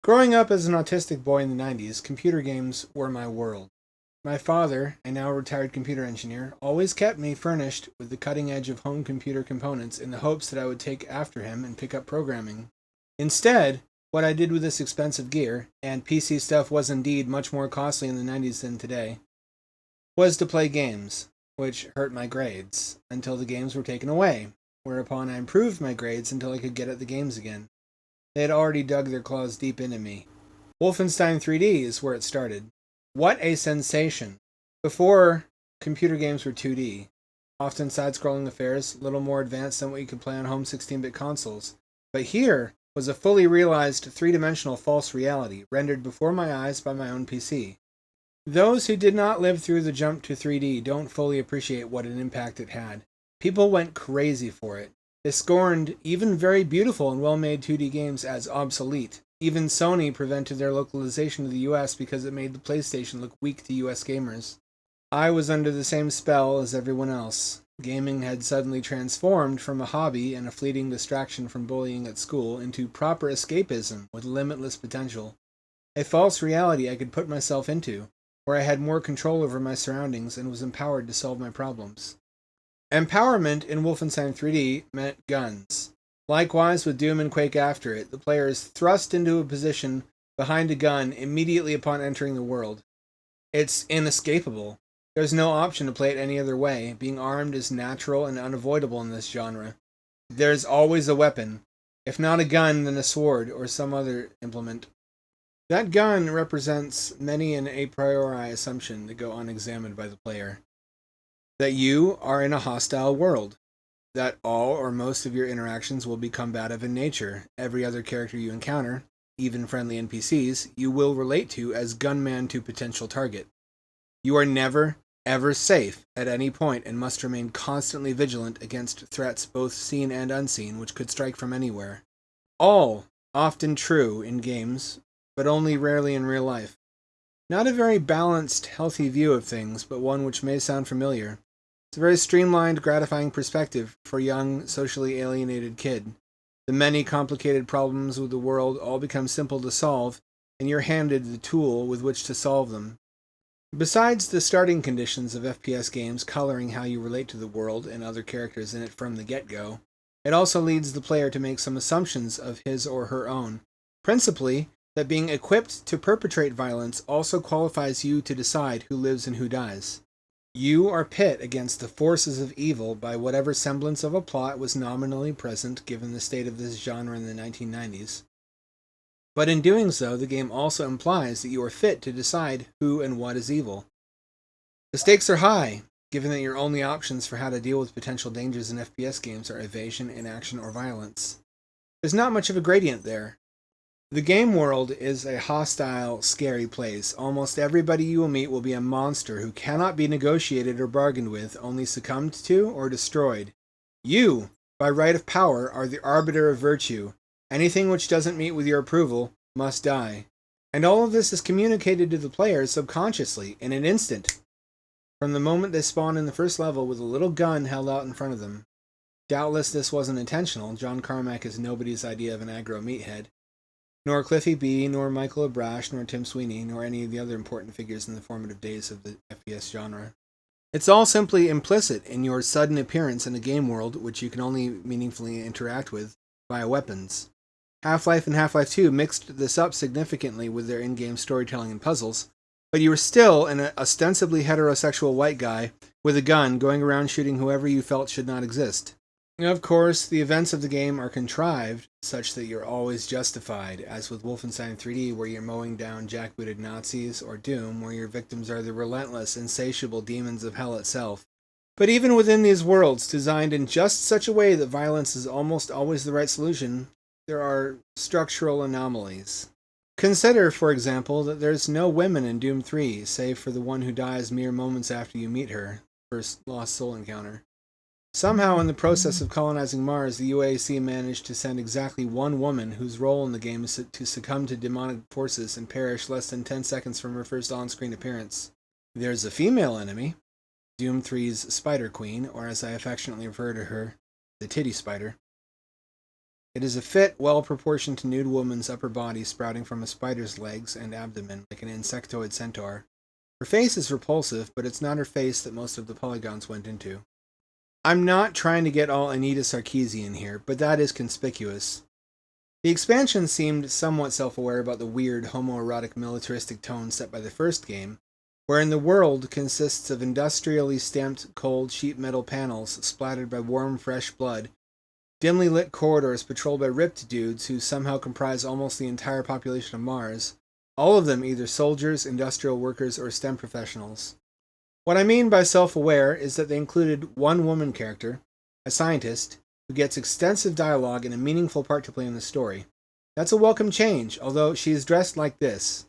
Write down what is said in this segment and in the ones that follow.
Growing up as an autistic boy in the 90s, computer games were my world. My father, a now retired computer engineer, always kept me furnished with the cutting edge of home computer components in the hopes that I would take after him and pick up programming. Instead, what I did with this expensive gear, and PC stuff was indeed much more costly in the 90s than today, was to play games, which hurt my grades, until the games were taken away, whereupon I improved my grades until I could get at the games again. They had already dug their claws deep into me. Wolfenstein 3D is where it started. What a sensation! Before, computer games were 2D, often side-scrolling affairs, little more advanced than what you could play on home 16-bit consoles. But here was a fully realized three-dimensional false reality, rendered before my eyes by my own PC. Those who did not live through the jump to 3D don't fully appreciate what an impact it had. People went crazy for it. They scorned even very beautiful and well-made 2D games as obsolete. Even Sony prevented their localization to the US because it made the PlayStation look weak to US gamers. I was under the same spell as everyone else. Gaming had suddenly transformed from a hobby and a fleeting distraction from bullying at school into proper escapism with limitless potential. A false reality I could put myself into, where I had more control over my surroundings and was empowered to solve my problems. Empowerment in Wolfenstein 3D meant guns. Likewise with Doom and Quake after it, the player is thrust into a position behind a gun immediately upon entering the world. It's inescapable. There's no option to play it any other way. Being armed is natural and unavoidable in this genre. There's always a weapon. If not a gun, then a sword or some other implement. That gun represents many an a priori assumption that go unexamined by the player. That you are in a hostile world. That all or most of your interactions will be combative in nature. Every other character you encounter, even friendly NPCs, you will relate to as gunman to potential target. You are never, ever safe at any point and must remain constantly vigilant against threats both seen and unseen which could strike from anywhere. All often true in games, but only rarely in real life. Not a very balanced, healthy view of things, but one which may sound familiar. It's a very streamlined, gratifying perspective for a young, socially alienated kid. The many complicated problems with the world all become simple to solve, and you're handed the tool with which to solve them. Besides the starting conditions of FPS games coloring how you relate to the world and other characters in it from the get-go, it also leads the player to make some assumptions of his or her own. Principally, that being equipped to perpetrate violence also qualifies you to decide who lives and who dies. You are pit against the forces of evil by whatever semblance of a plot was nominally present given the state of this genre in the 1990s. But in doing so, the game also implies that you are fit to decide who and what is evil. The stakes are high, given that your only options for how to deal with potential dangers in FPS games are evasion, inaction, or violence. There's not much of a gradient there. The game world is a hostile, scary place. Almost everybody you will meet will be a monster who cannot be negotiated or bargained with, only succumbed to or destroyed. You, by right of power, are the arbiter of virtue. Anything which doesn't meet with your approval must die. And all of this is communicated to the players subconsciously, in an instant, from the moment they spawn in the first level with a little gun held out in front of them. Doubtless this wasn't intentional. John Carmack is nobody's idea of an aggro meathead. Nor Cliffy B, nor Michael Abrash, nor Tim Sweeney, nor any of the other important figures in the formative days of the FPS genre. It's all simply implicit in your sudden appearance in a game world which you can only meaningfully interact with via weapons. Half-Life and Half-Life 2 mixed this up significantly with their in-game storytelling and puzzles, but you were still an ostensibly heterosexual white guy with a gun going around shooting whoever you felt should not exist. Of course, the events of the game are contrived such that you're always justified, as with Wolfenstein 3D where you're mowing down jackbooted Nazis, or Doom where your victims are the relentless, insatiable demons of hell itself. But even within these worlds, designed in just such a way that violence is almost always the right solution, there are structural anomalies. Consider, for example, that there's no women in Doom 3, save for the one who dies mere moments after you meet her, first Lost Soul encounter. Somehow, in the process of colonizing Mars, the UAC managed to send exactly one woman whose role in the game is to succumb to demonic forces and perish less than 10 seconds from her first on-screen appearance. There's a female enemy, Doom 3's Spider Queen, or as I affectionately refer to her, the Titty Spider. It is a fit well proportioned to nude woman's upper body sprouting from a spider's legs and abdomen like an insectoid centaur. Her face is repulsive, but it's not her face that most of the polygons went into. I'm not trying to get all Anita Sarkeesian here, but that is conspicuous. The expansion seemed somewhat self-aware about the weird homoerotic militaristic tone set by the first game, wherein the world consists of industrially stamped cold sheet metal panels splattered by warm fresh blood, dimly lit corridors patrolled by ripped dudes who somehow comprise almost the entire population of Mars, all of them either soldiers, industrial workers, or STEM professionals. What I mean by self-aware is that they included one woman character, a scientist, who gets extensive dialogue and a meaningful part to play in the story. That's a welcome change, although she is dressed like this.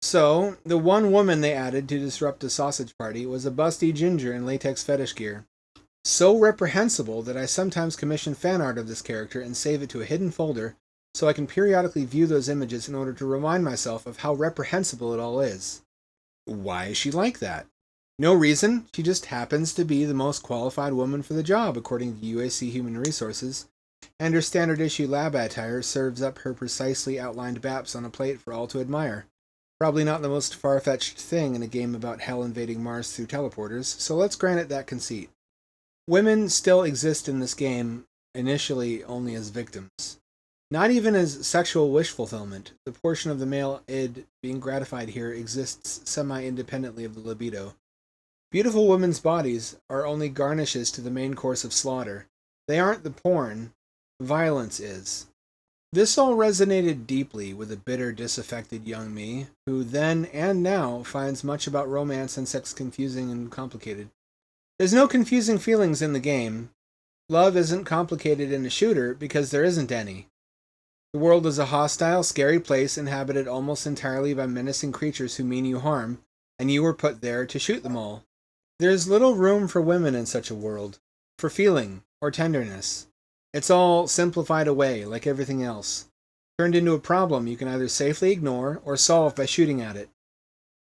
So, the one woman they added to disrupt the sausage party was a busty ginger in latex fetish gear. So reprehensible that I sometimes commission fan art of this character and save it to a hidden folder so I can periodically view those images in order to remind myself of how reprehensible it all is. Why is she like that? No reason, she just happens to be the most qualified woman for the job, according to UAC Human Resources, and her standard issue lab attire serves up her precisely outlined baps on a plate for all to admire. Probably not the most far-fetched thing in a game about hell invading Mars through teleporters, so let's grant it that conceit. Women still exist in this game, initially only as victims. Not even as sexual wish fulfillment. The portion of the male id being gratified here exists semi-independently of the libido. Beautiful women's bodies are only garnishes to the main course of slaughter. They aren't the porn. Violence is. This all resonated deeply with a bitter, disaffected young me, who then and now finds much about romance and sex confusing and complicated. There's no confusing feelings in the game. Love isn't complicated in a shooter because there isn't any. The world is a hostile, scary place inhabited almost entirely by menacing creatures who mean you harm, and you were put there to shoot them all. There's little room for women in such a world, for feeling or tenderness. It's all simplified away, like everything else, turned into a problem you can either safely ignore or solve by shooting at it.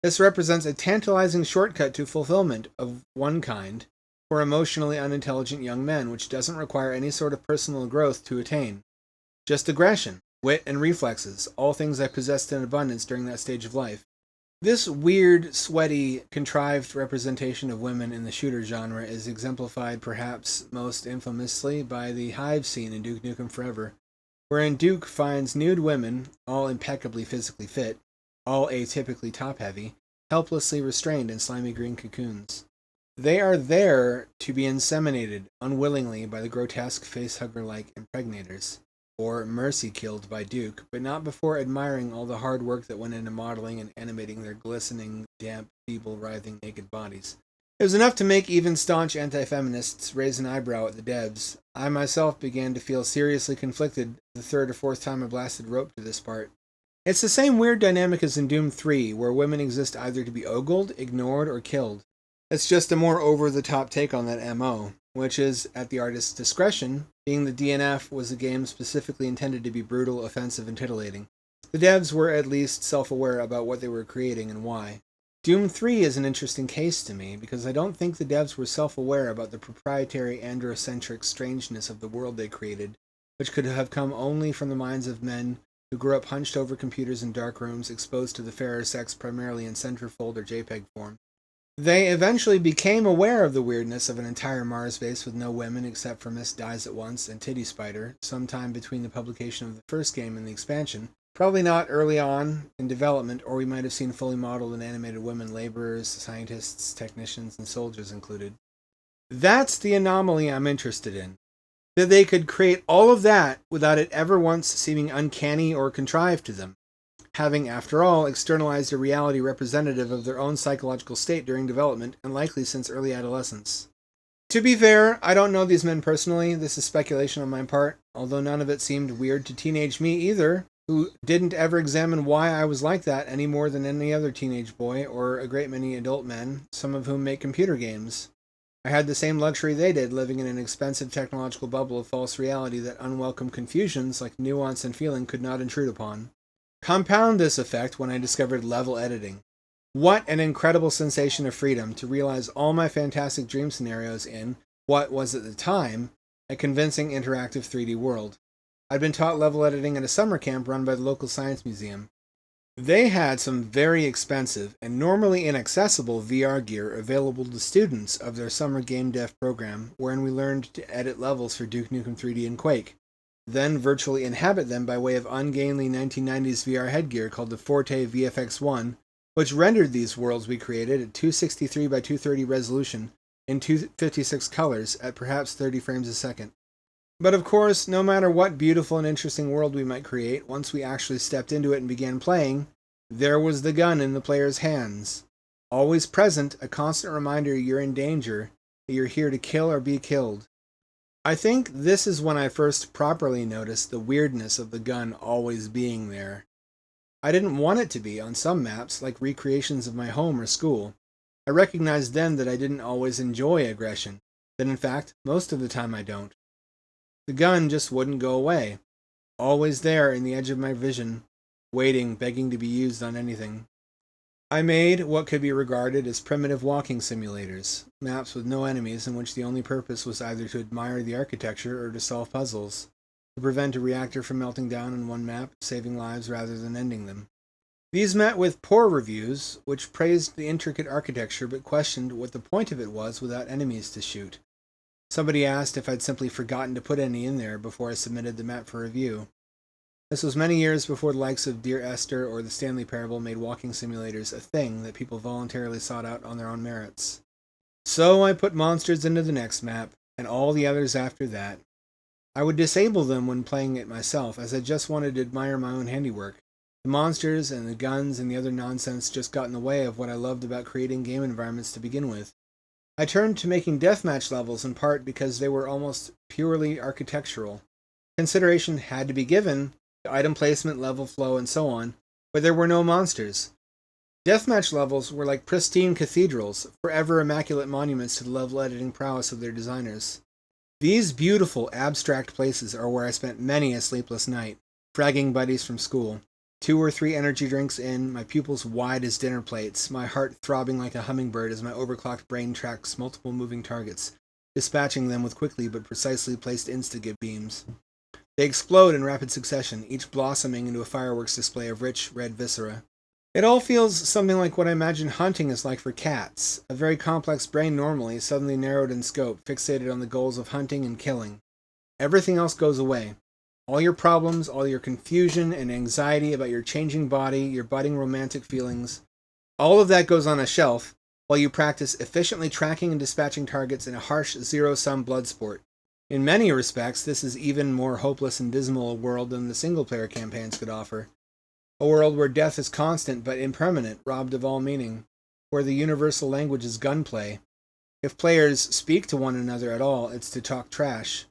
This represents a tantalizing shortcut to fulfillment of one kind for emotionally unintelligent young men, which doesn't require any sort of personal growth to attain. Just aggression, wit, and reflexes, all things I possessed in abundance during that stage of life. This weird, sweaty, contrived representation of women in the shooter genre is exemplified perhaps most infamously by the Hive scene in Duke Nukem Forever, wherein Duke finds nude women, all impeccably physically fit, all atypically top-heavy, helplessly restrained in slimy green cocoons. They are there to be inseminated unwillingly by the grotesque facehugger-like impregnators, or mercy-killed by Duke, but not before admiring all the hard work that went into modeling and animating their glistening, damp, feeble, writhing naked bodies. It was enough to make even staunch anti-feminists raise an eyebrow at the devs. I myself began to feel seriously conflicted the third or fourth time I blasted rope to this part. It's the same weird dynamic as in Doom 3, where women exist either to be ogled, ignored, or killed. It's just a more over-the-top take on that MO, which is, at the artist's discretion, being the DNF was a game specifically intended to be brutal, offensive, and titillating. The devs were at least self-aware about what they were creating and why. Doom 3 is an interesting case to me, because I don't think the devs were self-aware about the proprietary androcentric strangeness of the world they created, which could have come only from the minds of men who grew up hunched over computers in dark rooms, exposed to the fairer sex primarily in centerfold or JPEG form. They eventually became aware of the weirdness of an entire Mars base with no women except for Miss Dies at Once and Titty Spider, sometime between the publication of the first game and the expansion. Probably not early on in development, or we might have seen fully modeled and animated women laborers, scientists, technicians, and soldiers included. That's the anomaly I'm interested in. That they could create all of that without it ever once seeming uncanny or contrived to them, having, after all, externalized a reality representative of their own psychological state during development, and likely since early adolescence. To be fair, I don't know these men personally, this is speculation on my part, although none of it seemed weird to teenage me either, who didn't ever examine why I was like that any more than any other teenage boy, or a great many adult men, some of whom make computer games. I had the same luxury they did, living in an expensive technological bubble of false reality that unwelcome confusions like nuance and feeling could not intrude upon. Compound this effect when I discovered level editing. What an incredible sensation of freedom to realize all my fantastic dream scenarios in what was at the time a convincing interactive 3D world. I'd been taught level editing at a summer camp run by the local science museum. They had some very expensive and normally inaccessible VR gear available to students of their summer game dev program, wherein we learned to edit levels for Duke Nukem 3D and Quake, then virtually inhabit them by way of ungainly 1990s VR headgear called the Forte VFX1, which rendered these worlds we created at 263 by 230 resolution in 256 colors at perhaps 30 frames a second. But of course, no matter what beautiful and interesting world we might create, once we actually stepped into it and began playing, there was the gun in the player's hands. Always present, a constant reminder you're in danger, that you're here to kill or be killed. I think this is when I first properly noticed the weirdness of the gun always being there. I didn't want it to be on some maps, like recreations of my home or school. I recognized then that I didn't always enjoy aggression, that in fact, most of the time I don't. The gun just wouldn't go away. Always there in the edge of my vision, waiting, begging to be used on anything. I made what could be regarded as primitive walking simulators, maps with no enemies in which the only purpose was either to admire the architecture or to solve puzzles, to prevent a reactor from melting down on one map, saving lives rather than ending them. These met with poor reviews, which praised the intricate architecture but questioned what the point of it was without enemies to shoot. Somebody asked if I'd simply forgotten to put any in there before I submitted the map for review. This was many years before the likes of Dear Esther or the Stanley Parable made walking simulators a thing that people voluntarily sought out on their own merits. So I put monsters into the next map, and all the others after that. I would disable them when playing it myself, as I just wanted to admire my own handiwork. The monsters and the guns and the other nonsense just got in the way of what I loved about creating game environments to begin with. I turned to making deathmatch levels in part because they were almost purely architectural. Consideration had to be given to item placement, level flow, and so on, but there were no monsters. Deathmatch levels were like pristine cathedrals, forever immaculate monuments to the level editing prowess of their designers. These beautiful, abstract places are where I spent many a sleepless night, fragging buddies from school. 2 or 3 energy drinks in, my pupils wide as dinner plates, my heart throbbing like a hummingbird as my overclocked brain tracks multiple moving targets, dispatching them with quickly but precisely placed insta-give beams. They explode in rapid succession, each blossoming into a fireworks display of rich, red viscera. It all feels something like what I imagine hunting is like for cats, a very complex brain normally, suddenly narrowed in scope, fixated on the goals of hunting and killing. Everything else goes away. All your problems, all your confusion and anxiety about your changing body, your budding romantic feelings, all of that goes on a shelf while you practice efficiently tracking and dispatching targets in a harsh zero-sum blood sport. In many respects, this is even more hopeless and dismal a world than the single-player campaigns could offer. A world where death is constant but impermanent, robbed of all meaning, where the universal language is gunplay. If players speak to one another at all, it's to talk trash.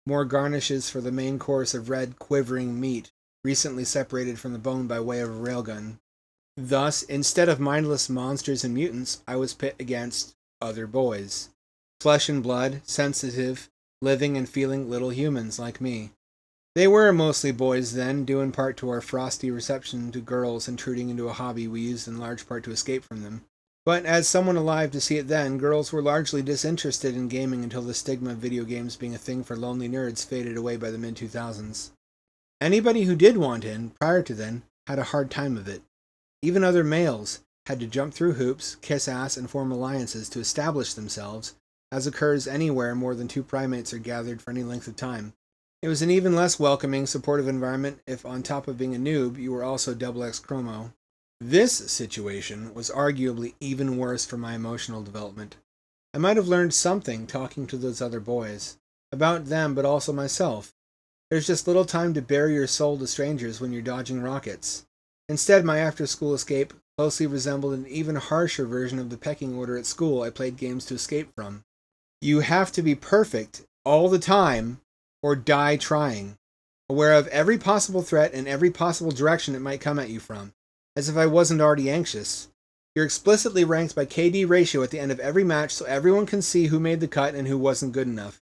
More garnishes for the main course of red, quivering meat, recently separated from the bone by way of a railgun. Thus, instead of mindless monsters and mutants, I was pit against other boys. Flesh and blood, sensitive, living and feeling little humans like me. They were mostly boys then, due in part to our frosty reception to girls intruding into a hobby we used in large part to escape from them. But as someone alive to see it then, girls were largely disinterested in gaming until the stigma of video games being a thing for lonely nerds faded away by the mid-2000s. Anybody who did want in, prior to then, had a hard time of it. Even other males had to jump through hoops, kiss ass, and form alliances to establish themselves, as occurs anywhere more than 2 primates are gathered for any length of time. It was an even less welcoming, supportive environment if on top of being a noob, you were also XX chromo. This situation was arguably even worse for my emotional development. I might have learned something talking to those other boys. About them, but also myself. There's just little time to bare your soul to strangers when you're dodging rockets. Instead, my after-school escape closely resembled an even harsher version of the pecking order at school I played games to escape from. You have to be perfect all the time, or die trying, aware of every possible threat and every possible direction it might come at you from. As if I wasn't already anxious. You're explicitly ranked by KD ratio at the end of every match so everyone can see who made the cut and who wasn't good enough.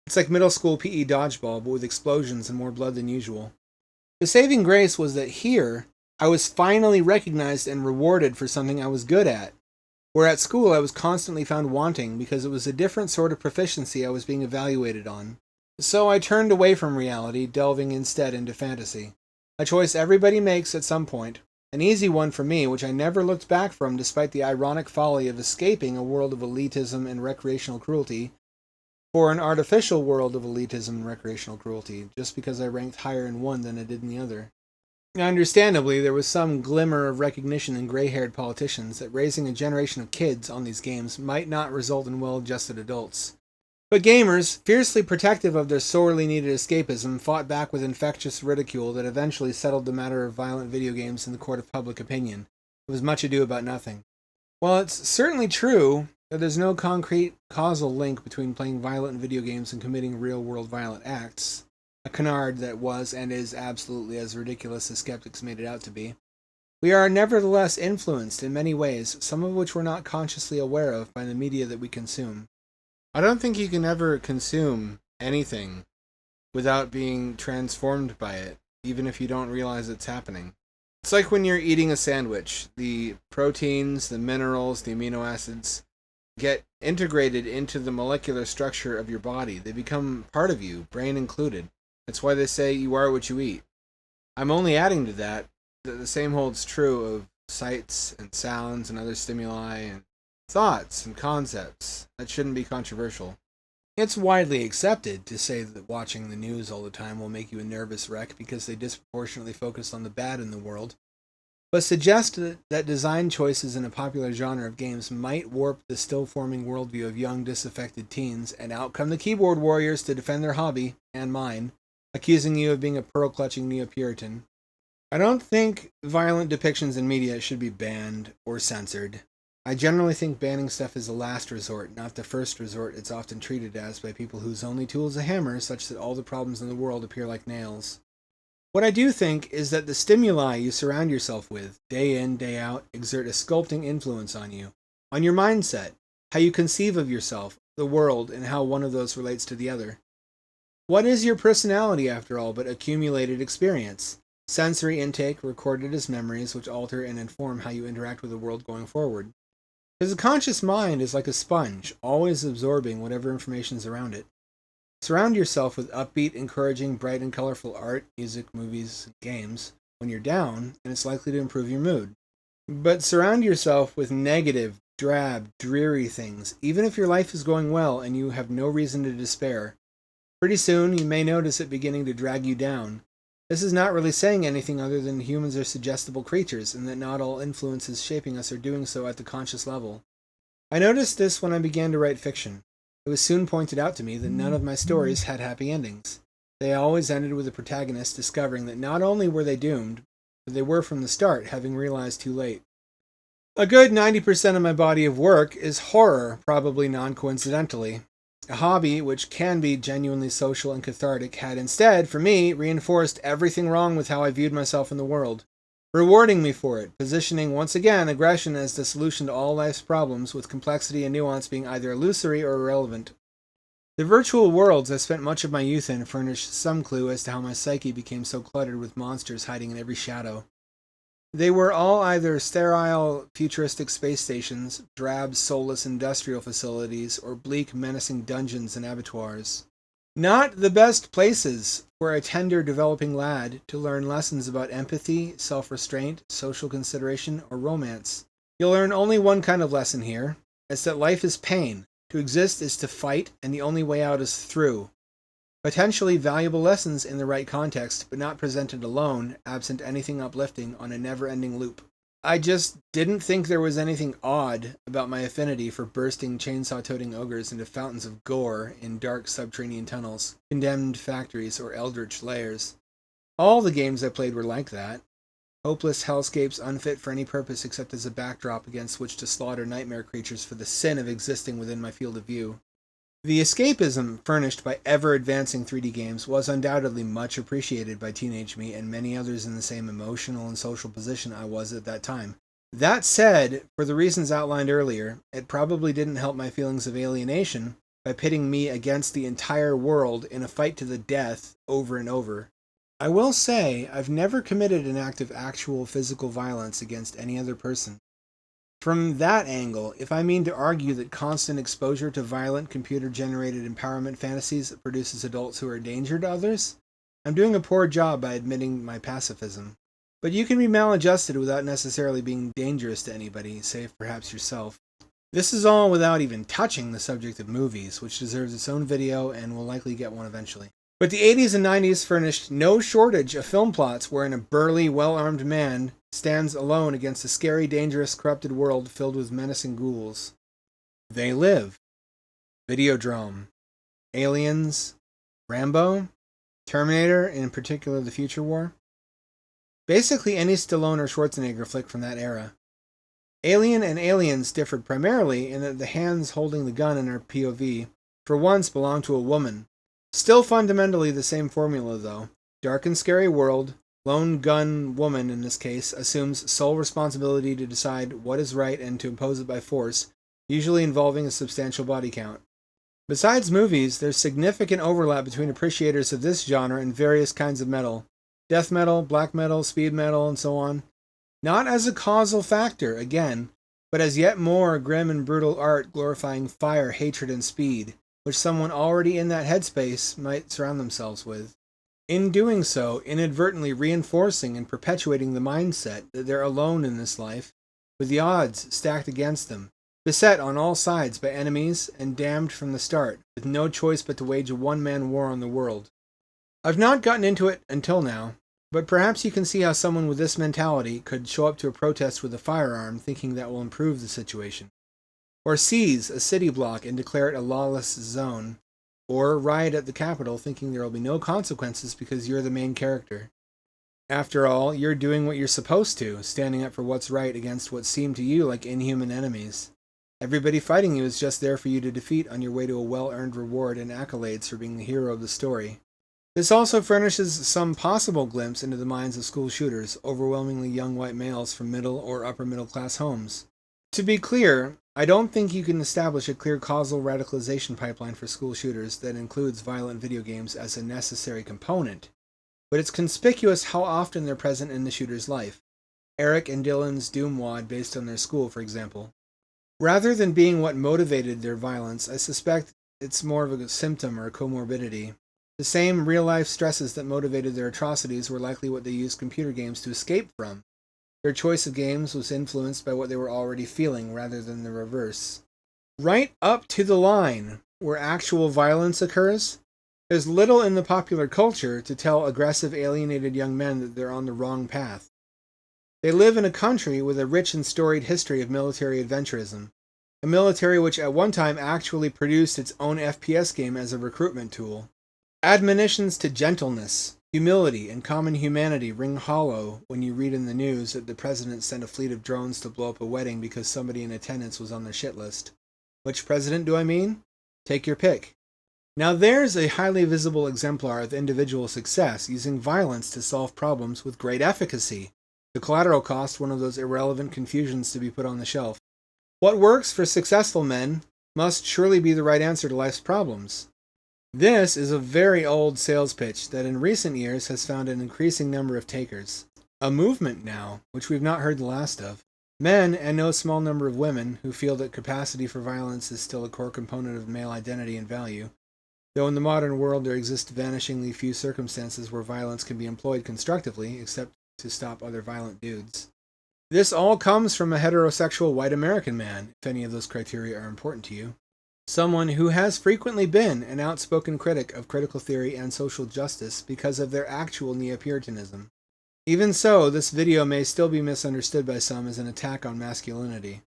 It's like middle school PE dodgeball, but with explosions and more blood than usual. The saving grace was that here, I was finally recognized and rewarded for something I was good at. Where at school I was constantly found wanting because it was a different sort of proficiency I was being evaluated on. So I turned away from reality, delving instead into fantasy. A choice everybody makes at some point. An easy one for me, which I never looked back from despite the ironic folly of escaping a world of elitism and recreational cruelty for an artificial world of elitism and recreational cruelty, just because I ranked higher in one than I did in the other. Understandably, there was some glimmer of recognition in gray-haired politicians that raising a generation of kids on these games might not result in well-adjusted adults. But gamers, fiercely protective of their sorely needed escapism, fought back with infectious ridicule that eventually settled the matter of violent video games in the court of public opinion. It was much ado about nothing. While it's certainly true that there's no concrete causal link between playing violent video games and committing real-world violent acts, a canard that was and is absolutely as ridiculous as skeptics made it out to be, we are nevertheless influenced in many ways, some of which we're not consciously aware of by the media that we consume. I don't think you can ever consume anything without being transformed by it, even if you don't realize it's happening. It's like when you're eating a sandwich. The proteins, the minerals, the amino acids get integrated into the molecular structure of your body. They become part of you, brain included. That's why they say you are what you eat. I'm only adding to that the same holds true of sights and sounds and other stimuli and thoughts and concepts. That shouldn't be controversial. It's widely accepted to say that watching the news all the time will make you a nervous wreck because they disproportionately focus on the bad in the world, but suggest that design choices in a popular genre of games might warp the still-forming worldview of young, disaffected teens, and out come the keyboard warriors to defend their hobby, and mine, accusing you of being a pearl-clutching neo-Puritan. I don't think violent depictions in media should be banned or censored. I generally think banning stuff is a last resort, not the first resort it's often treated as by people whose only tool is a hammer, such that all the problems in the world appear like nails. What I do think is that the stimuli you surround yourself with, day in, day out, exert a sculpting influence on you, on your mindset, how you conceive of yourself, the world, and how one of those relates to the other. What is your personality, after all, but accumulated experience? Sensory intake recorded as memories which alter and inform how you interact with the world going forward. Because the conscious mind is like a sponge, always absorbing whatever information is around it. Surround yourself with upbeat, encouraging, bright and colorful art, music, movies, and games when you're down, and it's likely to improve your mood. But surround yourself with negative, drab, dreary things, even if your life is going well and you have no reason to despair. Pretty soon, you may notice it beginning to drag you down. This is not really saying anything other than humans are suggestible creatures, and that not all influences shaping us are doing so at the conscious level. I noticed this when I began to write fiction. It was soon pointed out to me that none of my stories had happy endings. They always ended with the protagonist discovering that not only were they doomed, but they were from the start, having realized too late. A good 90% of my body of work is horror, probably non-coincidentally. A hobby, which can be genuinely social and cathartic, had instead, for me, reinforced everything wrong with how I viewed myself in the world, rewarding me for it, positioning once again aggression as the solution to all life's problems, with complexity and nuance being either illusory or irrelevant. The virtual worlds I spent much of my youth in furnish some clue as to how my psyche became so cluttered with monsters hiding in every shadow. They were all either sterile, futuristic space stations, drab, soulless industrial facilities, or bleak, menacing dungeons and abattoirs. Not the best places for a tender, developing lad to learn lessons about empathy, self-restraint, social consideration, or romance. You'll learn only one kind of lesson here. It's that life is pain. To exist is to fight, and the only way out is through. Potentially valuable lessons in the right context, but not presented alone, absent anything uplifting, on a never-ending loop. I just didn't think there was anything odd about my affinity for bursting chainsaw-toting ogres into fountains of gore in dark subterranean tunnels, condemned factories, or eldritch lairs. All the games I played were like that. Hopeless hellscapes unfit for any purpose except as a backdrop against which to slaughter nightmare creatures for the sin of existing within my field of view. The escapism furnished by ever-advancing 3D games was undoubtedly much appreciated by teenage me and many others in the same emotional and social position I was at that time. That said, for the reasons outlined earlier, it probably didn't help my feelings of alienation by pitting me against the entire world in a fight to the death over and over. I will say, I've never committed an act of actual physical violence against any other person. From that angle, if I mean to argue that constant exposure to violent computer-generated empowerment fantasies produces adults who are a danger to others, I'm doing a poor job by admitting my pacifism. But you can be maladjusted without necessarily being dangerous to anybody, save perhaps yourself. This is all without even touching the subject of movies, which deserves its own video and will likely get one eventually. But the 80s and 90s furnished no shortage of film plots wherein a burly, well-armed man stands alone against a scary, dangerous, corrupted world filled with menacing ghouls. They Live, Videodrome, Aliens, Rambo, Terminator, and in particular The Future War. Basically any Stallone or Schwarzenegger flick from that era. Alien and Aliens differed primarily in that the hands holding the gun in our POV for once belonged to a woman. Still fundamentally the same formula though. Dark and scary world, lone gun woman in this case assumes sole responsibility to decide what is right and to impose it by force, usually involving a substantial body count. Besides movies, there's significant overlap between appreciators of this genre and various kinds of metal. Death metal, black metal, speed metal, and so on. Not as a causal factor, again, but as yet more grim and brutal art glorifying fire, hatred, and speed, which someone already in that headspace might surround themselves with. In doing so, inadvertently reinforcing and perpetuating the mindset that they're alone in this life, with the odds stacked against them, beset on all sides by enemies and damned from the start, with no choice but to wage a one-man war on the world. I've not gotten into it until now, but perhaps you can see how someone with this mentality could show up to a protest with a firearm thinking that will improve the situation. Or seize a city block and declare it a lawless zone. Or riot at the Capitol thinking there will be no consequences because you're the main character. After all, you're doing what you're supposed to, standing up for what's right against what seem to you like inhuman enemies. Everybody fighting you is just there for you to defeat on your way to a well-earned reward and accolades for being the hero of the story. This also furnishes some possible glimpse into the minds of school shooters, overwhelmingly young white males from middle or upper middle class homes. To be clear, I don't think you can establish a clear causal radicalization pipeline for school shooters that includes violent video games as a necessary component, but it's conspicuous how often they're present in the shooter's life. Eric and Dylan's Doom wad based on their school, for example. Rather than being what motivated their violence, I suspect it's more of a symptom or a comorbidity. The same real-life stresses that motivated their atrocities were likely what they used computer games to escape from. Their choice of games was influenced by what they were already feeling rather than the reverse. Right up to the line where actual violence occurs, there's little in the popular culture to tell aggressive, alienated young men that they're on the wrong path. They live in a country with a rich and storied history of military adventurism, a military which at one time actually produced its own FPS game as a recruitment tool. Admonitions to gentleness, humility, and common humanity ring hollow when you read in the news that the president sent a fleet of drones to blow up a wedding because somebody in attendance was on their shit list. Which president do I mean? Take your pick. Now there's a highly visible exemplar of individual success using violence to solve problems with great efficacy. The collateral cost, one of those irrelevant confusions to be put on the shelf. What works for successful men must surely be the right answer to life's problems. This is a very old sales pitch that in recent years has found an increasing number of takers. A movement now, which we've not heard the last of. Men, and no small number of women, who feel that capacity for violence is still a core component of male identity and value, though in the modern world there exist vanishingly few circumstances where violence can be employed constructively, except to stop other violent dudes. This all comes from a heterosexual white American man, if any of those criteria are important to you. Someone who has frequently been an outspoken critic of critical theory and social justice because of their actual neo-Puritanism. Even so, this video may still be misunderstood by some as an attack on masculinity.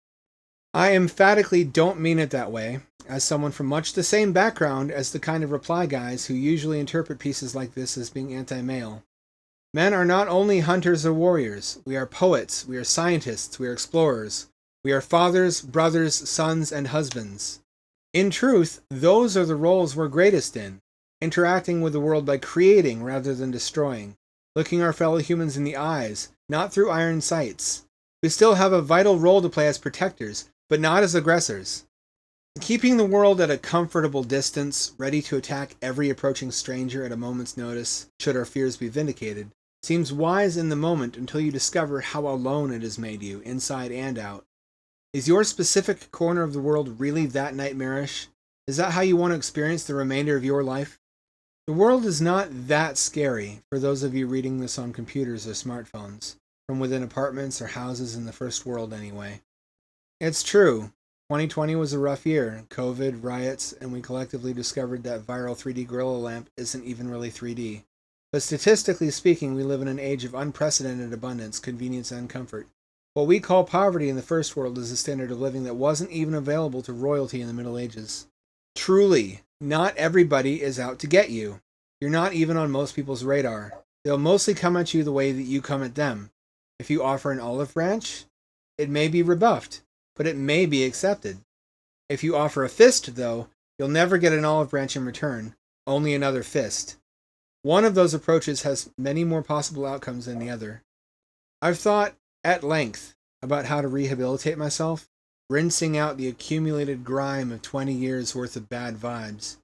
I emphatically don't mean it that way, as someone from much the same background as the kind of reply guys who usually interpret pieces like this as being anti-male. Men are not only hunters or warriors, we are poets, we are scientists, we are explorers, we are fathers, brothers, sons, and husbands. In truth, those are the roles we're greatest in, interacting with the world by creating rather than destroying, looking our fellow humans in the eyes, not through iron sights. We still have a vital role to play as protectors, but not as aggressors. Keeping the world at a comfortable distance, ready to attack every approaching stranger at a moment's notice, should our fears be vindicated, seems wise in the moment until you discover how alone it has made you, inside and out. Is your specific corner of the world really that nightmarish? Is that how you want to experience the remainder of your life? The world is not that scary for those of you reading this on computers or smartphones, from within apartments or houses in the first world anyway. It's true. 2020 was a rough year. COVID, riots, and we collectively discovered that viral 3D Gorilla lamp isn't even really 3D. But statistically speaking, we live in an age of unprecedented abundance, convenience, and comfort. What we call poverty in the first world is a standard of living that wasn't even available to royalty in the Middle Ages. Truly, not everybody is out to get you. You're not even on most people's radar. They'll mostly come at you the way that you come at them. If you offer an olive branch, it may be rebuffed, but it may be accepted. If you offer a fist, though, you'll never get an olive branch in return, only another fist. One of those approaches has many more possible outcomes than the other. I've thought at length about how to rehabilitate myself, rinsing out the accumulated grime of 20 years worth of bad vibes.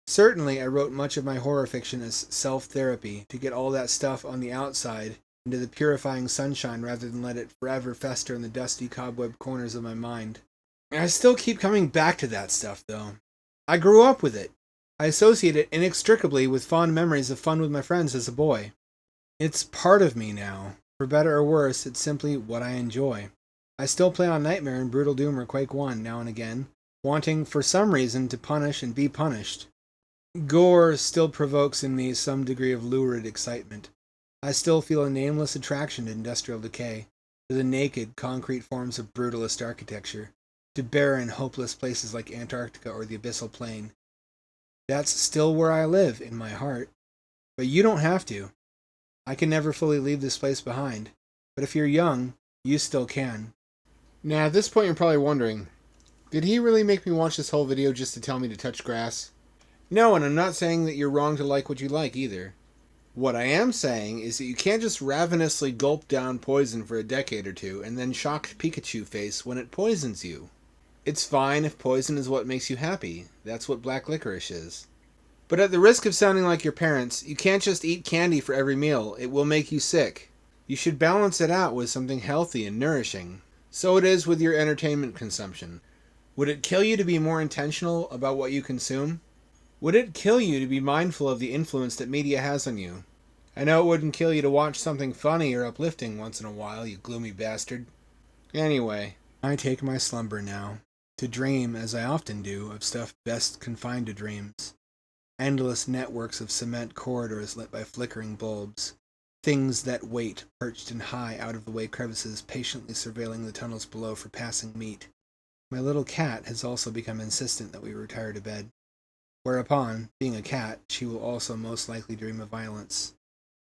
Certainly, I wrote much of my horror fiction as self-therapy to get all that stuff on the outside into the purifying sunshine rather than let it forever fester in the dusty cobweb corners of my mind. And I still keep coming back to that stuff, though. I grew up with it. I associate it inextricably with fond memories of fun with my friends as a boy. It's part of me now. For better or worse, it's simply what I enjoy. I still play on Nightmare and Brutal Doom or Quake 1 now and again, wanting for some reason to punish and be punished. Gore still provokes in me some degree of lurid excitement. I still feel a nameless attraction to industrial decay, to the naked, concrete forms of brutalist architecture, to barren, hopeless places like Antarctica or the Abyssal Plain. That's still where I live, in my heart. But you don't have to. I can never fully leave this place behind. But if you're young, you still can. Now, at this point you're probably wondering, did he really make me watch this whole video just to tell me to touch grass? No, and I'm not saying that you're wrong to like what you like either. What I am saying is that you can't just ravenously gulp down poison for a decade or two and then shocked Pikachu face when it poisons you. It's fine if poison is what makes you happy. That's what black licorice is. But at the risk of sounding like your parents, you can't just eat candy for every meal. It will make you sick. You should balance it out with something healthy and nourishing. So it is with your entertainment consumption. Would it kill you to be more intentional about what you consume? Would it kill you to be mindful of the influence that media has on you? I know it wouldn't kill you to watch something funny or uplifting once in a while, you gloomy bastard. Anyway, I take my slumber now, to dream, as I often do, of stuff best confined to dreams. Endless networks of cement corridors lit by flickering bulbs. Things that wait, perched in high, out-of-the-way crevices, patiently surveilling the tunnels below for passing meat. My little cat has also become insistent that we retire to bed. Whereupon, being a cat, she will also most likely dream of violence.